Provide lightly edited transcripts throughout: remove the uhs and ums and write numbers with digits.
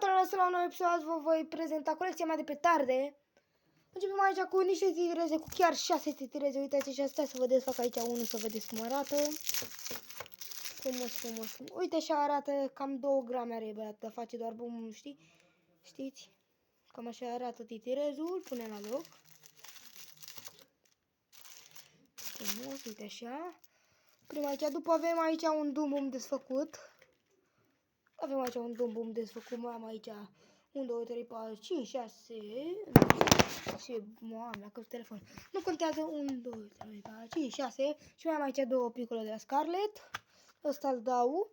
Salutare la un nou episod, vă voi prezenta colecția mea de petarde. Începem aici cu niște titireze, cu chiar 6 titireze. Uitați și astea, să vă desfac aici unul, să vedeți cum arată. Frumos, frumos. Uite, așa arată, cam 2 grame are băiat, dar face doar bum, știți? Cam așa arată titirezul, punem la loc. Frumos, uite așa. Prima aici, după avem aici un dumbum desfăcut. Avem aici un dumbum desfăcut, mai am aici 1, 2, 3, 4, 5, 6, și moame, a căzut telefon. Nu contează, 1, 2, 3, 4, 5, 6 și mai am aici 2 picole de la Scarlett. Ăsta îl dau.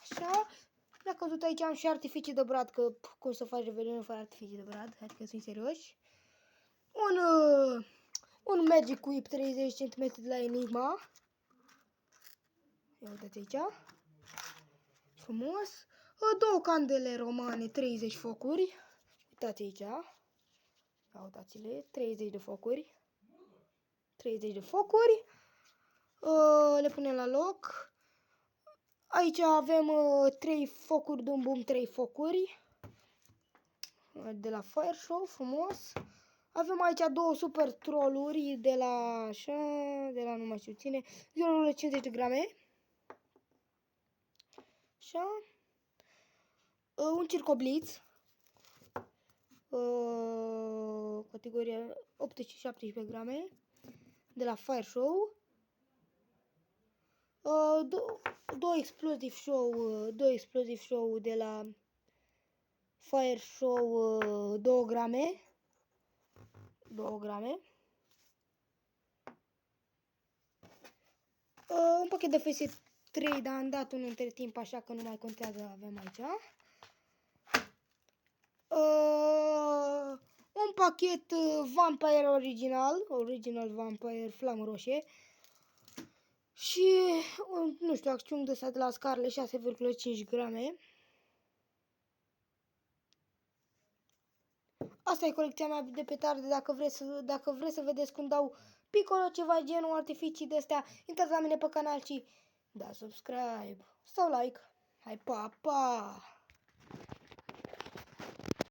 Așa. Mi-a căzut aici, am și artificii de brad, că cum să faci revelionul fără artificii de brad, adică sunt serioși. Un Magic Whip 30 cm de la Enigma. Ia uitați aici. Frumos. 2 candele romane, 30 focuri. Uitați aici. Ia uitați-le, 30 de focuri. 30 de focuri. Le punem la loc. Aici avem 3 focuri, dumbum, 3 focuri. De la Fire Show, frumos. Avem aici 2 super trolluri de la, așa, de la nu mai știu ține, 0,50 de grame. Așa. Un Circoblitz. Categoria 18-17 grame. De la Fire Show. 2 Explosive Show. 2 Explosive Show de la Fire Show. 2 grame. 2 grame. Un pachet de FS3, dar am dat unul între timp, așa că nu mai contează, avem aici. Un pachet Vampire Original Vampire Flamă Roșie. Și, nu știu, acțiuni de ăsta de la Scarlett, 6,5 grame. Asta e colecția mea de petarde. Dacă vreți să vedeți cum dau piccolo, ceva genul, artificii de astea, intrați la mine pe canal și dați subscribe sau like. Hai, pa, pa!